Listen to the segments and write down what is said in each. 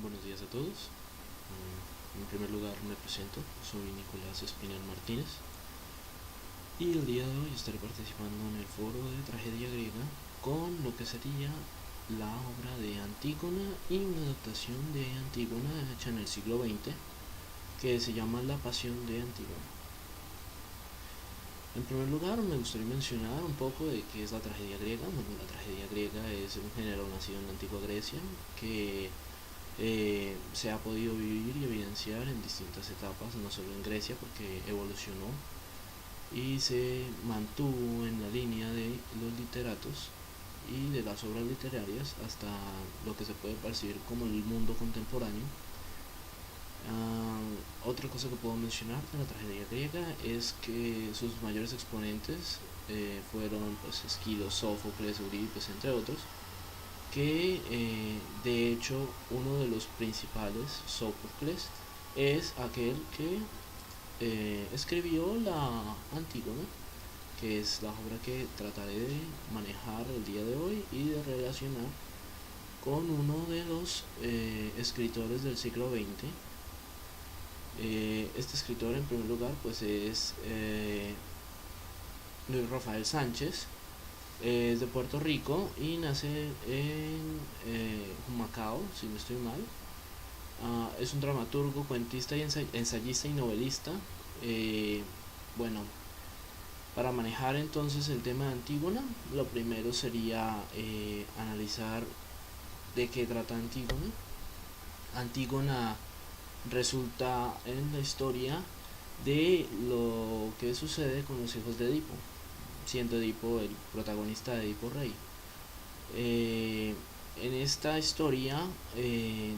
Buenos días a todos. En primer lugar me presento, soy Nicolás Espinal Martínez y el día de hoy estaré participando en el foro de tragedia griega con lo que sería la obra de Antígona y una adaptación de Antígona hecha en el siglo XX que se llama La Pasión de Antígona. En primer lugar me gustaría mencionar un poco de qué es la tragedia griega. Bueno, la tragedia griega es un género nacido en la antigua Grecia que se ha podido vivir y evidenciar en distintas etapas, no solo en Grecia, porque evolucionó y se mantuvo en la línea de los literatos y de las obras literarias hasta lo que se puede percibir como el mundo contemporáneo. Otra cosa que puedo mencionar de la tragedia griega es que sus mayores exponentes fueron pues, Esquilo, Sófocles, Euripes, entre otros, que de hecho uno de los principales, Sófocles, es aquel que escribió la Antígona, que es la obra que trataré de manejar el día de hoy y de relacionar con uno de los escritores del siglo XX. Este escritor en primer lugar pues es Luis Rafael Sánchez. Es de Puerto Rico y nace en Humacao, si no estoy mal. Es un dramaturgo, cuentista y ensayista y novelista. Bueno, para manejar entonces el tema de Antígona, lo primero sería analizar de qué trata Antígona. Antígona resulta en la historia de lo que sucede con los hijos de Edipo, siendo Edipo el protagonista de Edipo Rey. En esta historia,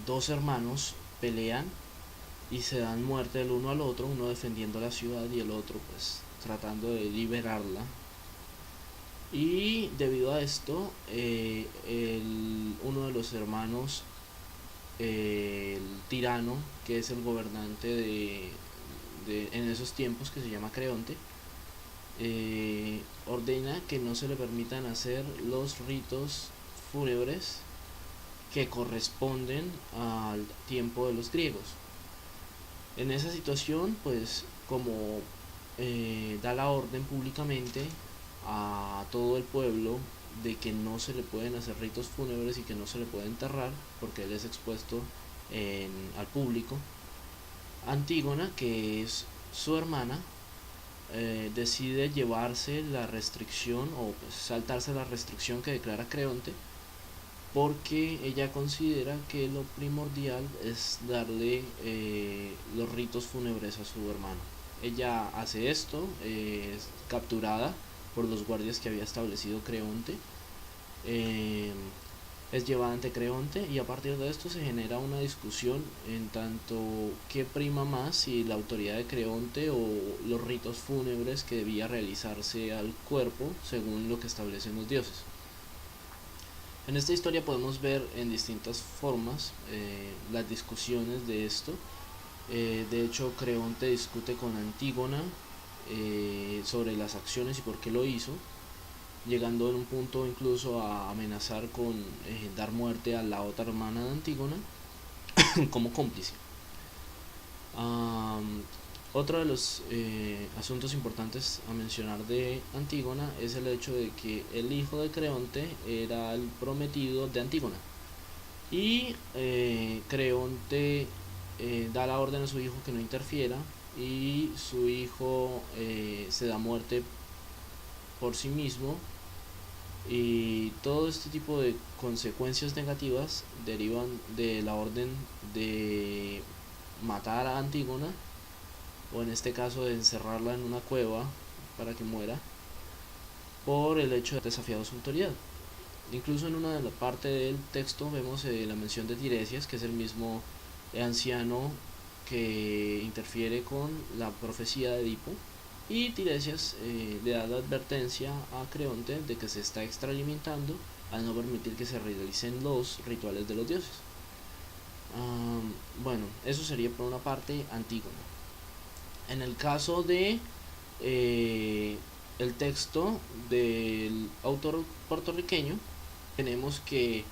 dos hermanos pelean y se dan muerte el uno al otro, uno defendiendo la ciudad y el otro pues tratando de liberarla. Y debido a esto, uno de los hermanos, el tirano, que es el gobernante en esos tiempos, que se llama Creonte, ordena que no se le permitan hacer los ritos fúnebres que corresponden al tiempo de los griegos. En esa situación, pues como da la orden públicamente a todo el pueblo de que no se le pueden hacer ritos fúnebres y que no se le puede enterrar porque él es expuesto al público, Antígona, que es su hermana, decide llevarse la restricción o pues, saltarse la restricción que declara Creonte, porque ella considera que lo primordial es darle los ritos fúnebres a su hermano. Ella hace esto, es capturada por los guardias que había establecido Creonte, es llevada ante Creonte y a partir de esto se genera una discusión en tanto qué prima más, si la autoridad de Creonte o los ritos fúnebres que debía realizarse al cuerpo según lo que establecen los dioses. En esta historia podemos ver en distintas formas las discusiones de esto. De hecho, Creonte discute con Antígona sobre las acciones y por qué lo hizo, llegando en un punto incluso a amenazar con dar muerte a la otra hermana de Antígona como cómplice. Otro de los asuntos importantes a mencionar de Antígona es el hecho de que el hijo de Creonte era el prometido de Antígona y Creonte da la orden a su hijo que no interfiera y su hijo se da muerte por sí mismo, y todo este tipo de consecuencias negativas derivan de la orden de matar a Antígona, o en este caso de encerrarla en una cueva para que muera, por el hecho de haber desafiado su autoridad. Incluso en una de la parte del texto vemos la mención de Tiresias, que es el mismo anciano que interfiere con la profecía de Edipo, y Tiresias le da la advertencia a Creonte de que se está extralimitando al no permitir que se realicen los rituales de los dioses. Bueno, eso sería por una parte Antígona. En el caso de el texto del autor puertorriqueño, tenemos que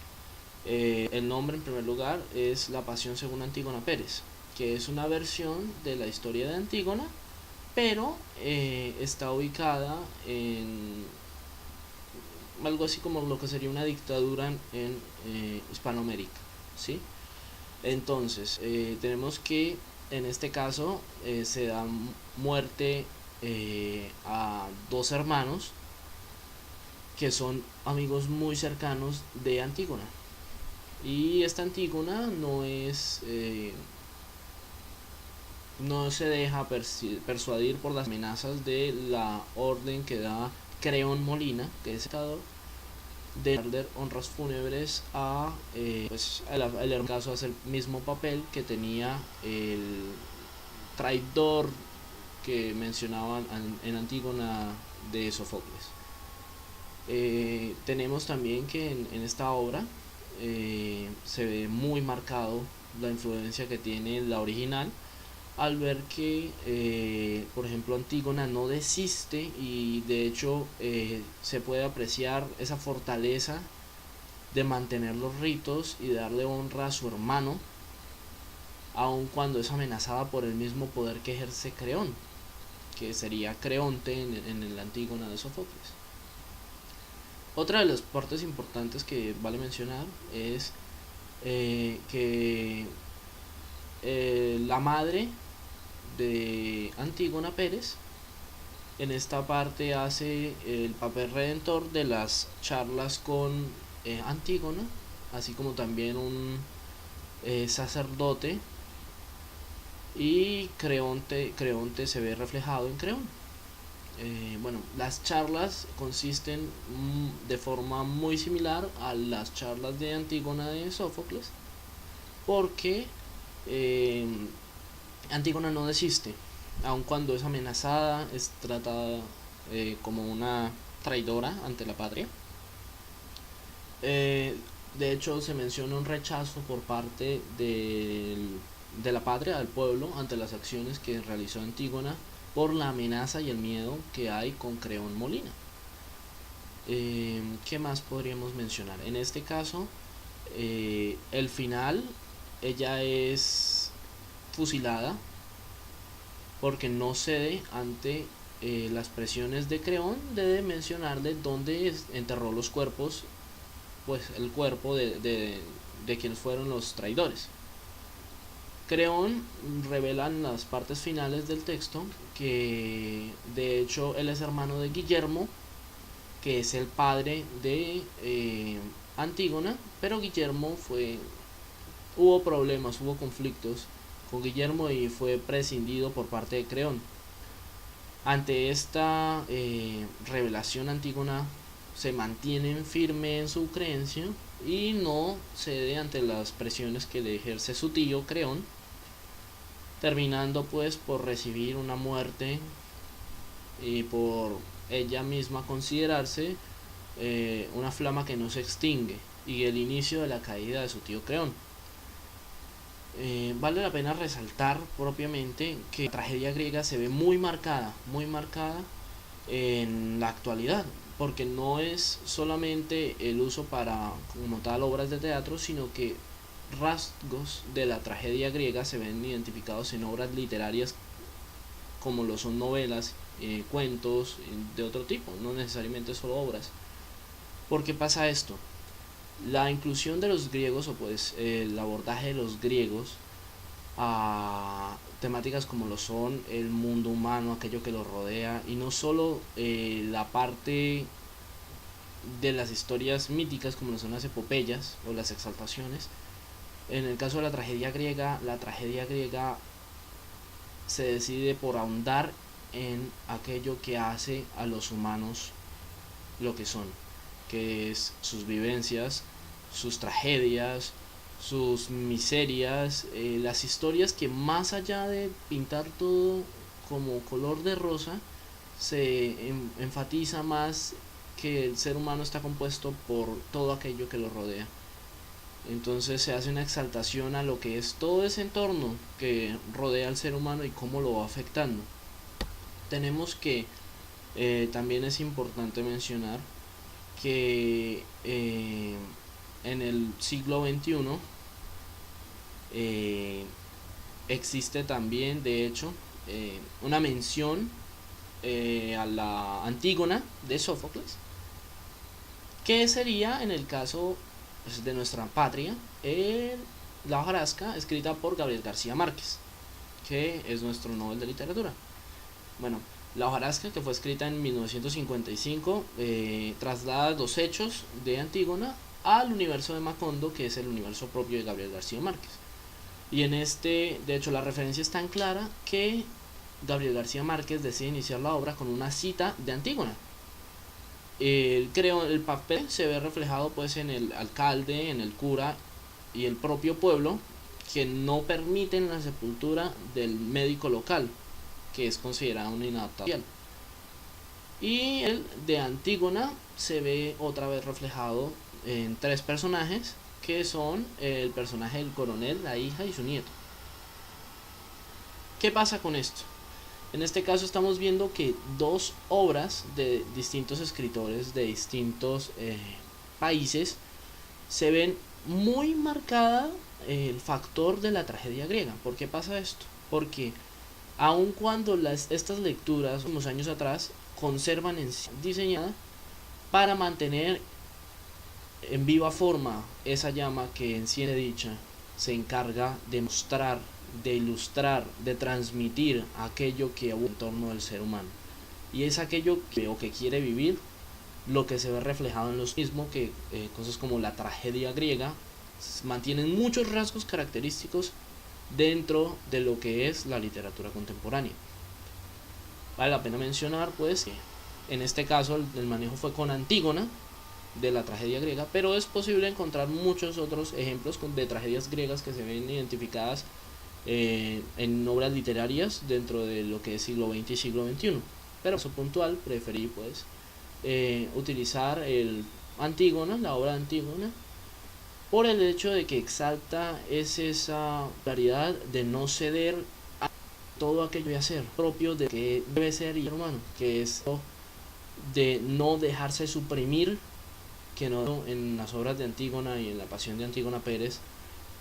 El nombre en primer lugar es La Pasión según Antígona Pérez, que es una versión de la historia de Antígona, pero está ubicada en algo así como lo que sería una dictadura en Hispanoamérica, ¿sí? Entonces, tenemos que en este caso se da muerte a dos hermanos que son amigos muy cercanos de Antígona. Y esta Antígona no se deja persuadir por las amenazas de la orden que da Creón Molina, que es el dictador, de darle honras fúnebres a pues el caso hace el mismo papel que tenía el traidor que mencionaban en Antígona de Sofocles. Tenemos también que en esta obra se ve muy marcado la influencia que tiene la original, al ver que por ejemplo Antígona no desiste, y de hecho se puede apreciar esa fortaleza de mantener los ritos y darle honra a su hermano aun cuando es amenazada por el mismo poder que ejerce Creón, que sería Creonte en el Antígona de Sofocles. Otra de las partes importantes que vale mencionar es que la madre de Antígona Pérez en esta parte hace el papel redentor de las charlas con Antígona, así como también un sacerdote, y Creonte se ve reflejado en Creón. Bueno, las charlas consisten de forma muy similar a las charlas de Antígona de Sófocles, porque eh, Antígona no desiste, aun cuando es amenazada, es tratada como una traidora ante la patria. De hecho, se menciona un rechazo por parte de la patria, del pueblo, ante las acciones que realizó Antígona por la amenaza y el miedo que hay con Creón Molina. ¿Qué más podríamos mencionar? En este caso, el final, ella es fusilada porque no cede ante las presiones de Creón de mencionarle dónde enterró los cuerpos, pues el cuerpo de quienes fueron los traidores. Creón revela en las partes finales del texto que de hecho él es hermano de Guillermo, que es el padre de Antígona, pero hubo problemas, hubo conflictos con Guillermo y fue prescindido por parte de Creón. Ante esta revelación, Antígona se mantiene firme en su creencia y no cede ante las presiones que le ejerce su tío Creón, terminando pues por recibir una muerte y por ella misma considerarse una flama que no se extingue y el inicio de la caída de su tío Creón. Vale la pena resaltar propiamente que la tragedia griega se ve muy marcada en la actualidad, porque no es solamente el uso para como tal obras de teatro, sino que rasgos de la tragedia griega se ven identificados en obras literarias como lo son novelas, cuentos de otro tipo, no necesariamente solo obras. ¿Por qué pasa esto? La inclusión de los griegos, o pues el abordaje de los griegos a temáticas como lo son el mundo humano, aquello que lo rodea, y no solo la parte de las historias míticas como lo son las epopeyas o las exaltaciones. En el caso de la tragedia griega se decide por ahondar en aquello que hace a los humanos lo que son, que es sus vivencias, sus tragedias, sus miserias, las historias que más allá de pintar todo como color de rosa, se enfatiza más que el ser humano está compuesto por todo aquello que lo rodea. Entonces se hace una exaltación a lo que es todo ese entorno que rodea al ser humano y cómo lo va afectando. Tenemos que también es importante mencionar que en el siglo XXI existe también, de hecho, una mención a la Antígona de Sófocles, que sería en el caso pues, de nuestra patria, la hojarasca escrita por Gabriel García Márquez, que es nuestro Nobel de Literatura. Bueno, la hojarasca, que fue escrita en 1955, traslada los hechos de Antígona al universo de Macondo, que es el universo propio de Gabriel García Márquez. Y en de hecho, la referencia es tan clara que Gabriel García Márquez decide iniciar la obra con una cita de Antígona. El papel se ve reflejado pues en el alcalde, en el cura y el propio pueblo, que no permiten la sepultura del médico local, que es considerado un inadaptado. Y el de Antígona se ve otra vez reflejado en tres personajes, que son el personaje del coronel, la hija y su nieto. ¿Qué pasa con esto? En este caso estamos viendo que dos obras de distintos escritores de distintos países se ven muy marcada el factor de la tragedia griega. ¿Por qué pasa esto? Porque aun cuando estas lecturas unos años atrás conservan diseñada para mantener en viva forma esa llama que en sí dicha se encarga de mostrar, de ilustrar, de transmitir aquello que hay en torno del ser humano, y es aquello que quiere vivir, lo que se ve reflejado en los mismos, que cosas como la tragedia griega mantienen muchos rasgos característicos dentro de lo que es la literatura contemporánea. Vale la pena mencionar pues que en este caso el manejo fue con Antígona de la tragedia griega, pero es posible encontrar muchos otros ejemplos de tragedias griegas que se ven identificadas en obras literarias dentro de lo que es siglo XX y siglo XXI. Pero en caso puntual preferí pues utilizar Antígona, la obra de Antígona, por el hecho de que exalta esa claridad de no ceder a todo aquello de hacer propio de que debe ser el humano, que es de no dejarse suprimir, que no en las obras de Antígona y en la Pasión de Antígona Pérez,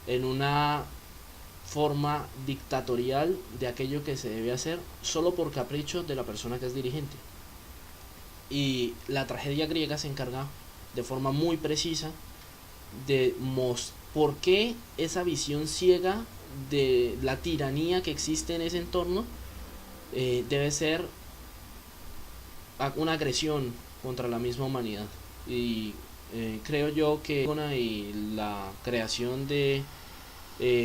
en una forma dictatorial de aquello que se debe hacer solo por capricho de la persona que es dirigente. Y la tragedia griega se encarga de forma muy precisa de por qué esa visión ciega de la tiranía que existe en ese entorno debe ser una agresión contra la misma humanidad. Y creo yo que y la creación de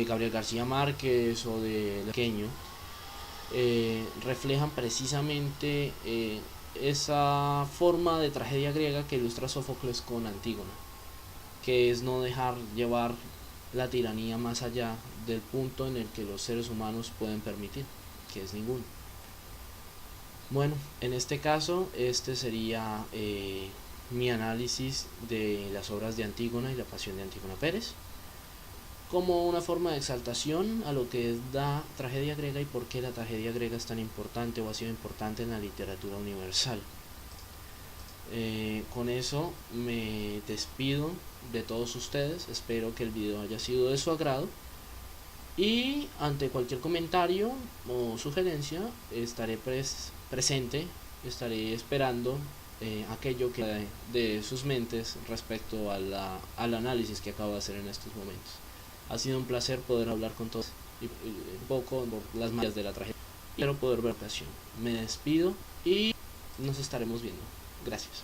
Gabriel García Márquez o de Pequeño reflejan precisamente esa forma de tragedia griega que ilustra Sófocles con Antígona, que es no dejar llevar la tiranía más allá del punto en el que los seres humanos pueden permitir, que es ninguno. Bueno, en este caso este sería mi análisis de las obras de Antígona y la Pasión de Antígona Pérez, como una forma de exaltación a lo que es la tragedia griega y por qué la tragedia griega es tan importante o ha sido importante en la literatura universal. Con eso me despido de todos ustedes, espero que el video haya sido de su agrado, y ante cualquier comentario o sugerencia estaré presente, estaré esperando aquello que de sus mentes respecto al análisis que acabo de hacer en estos momentos. Ha sido un placer poder hablar con todos y un poco por las maneras de la tragedia. Espero poder ver ocasión. Me despido y nos estaremos viendo. Gracias.